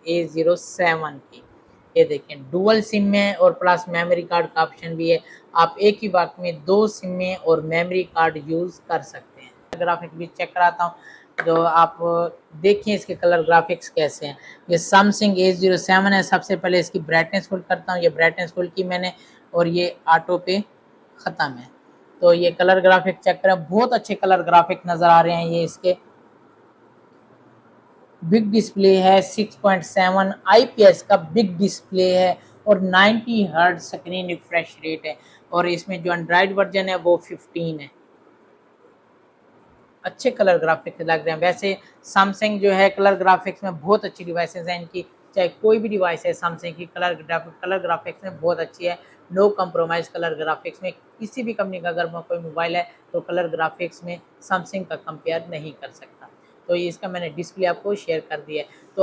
A07 की। ये देखें डुअल सिम में और प्लस मेमोरी कार्ड का ऑप्शन भी है। आप एक ही वक्त में 2 सिम में और मेमोरी कार्ड यूज़ कर सकते हैं। ग्राफिक भी चेक कराता हूँ, तो आप देखिए इसके कलर ग्राफिक्स कैसे हैं। ये सैमसंग A07 है। सबसे पहले इसकी ब्राइटनेस फुल करता हूँ। ये ब्राइटनेस फुल की मैंने, और ये ऑटो पे ख़त्म है। तो ये कलर ग्राफिक चेक करें, बहुत अच्छे कलर ग्राफिक नज़र आ रहे हैं। ये इसके बिग डिस्प्ले है, 6.7 IPS का बिग डिस्प्ले है और 90 हर्ट्ज स्क्रीन रिफ्रेश रेट है। और इसमें जो एंड्रॉयड वर्जन है वो 15 है। अच्छे कलर ग्राफिक्स लग रहे हैं। वैसे सैमसंग जो है कलर ग्राफिक्स में बहुत अच्छी डिवाइसेस हैं इनकी, चाहे कोई भी डिवाइस है सैमसंग की कलर ग्राफिक्स में बहुत अच्छी है। नो कंप्रोमाइज़ कलर ग्राफिक्स में। किसी भी कंपनी का अगर कोई मोबाइल है तो कलर ग्राफिक्स में सैमसंग का कंपेयर नहीं कर सकता। तो इसका मैंने डिस्प्ले आपको शेयर कर दिया है। तो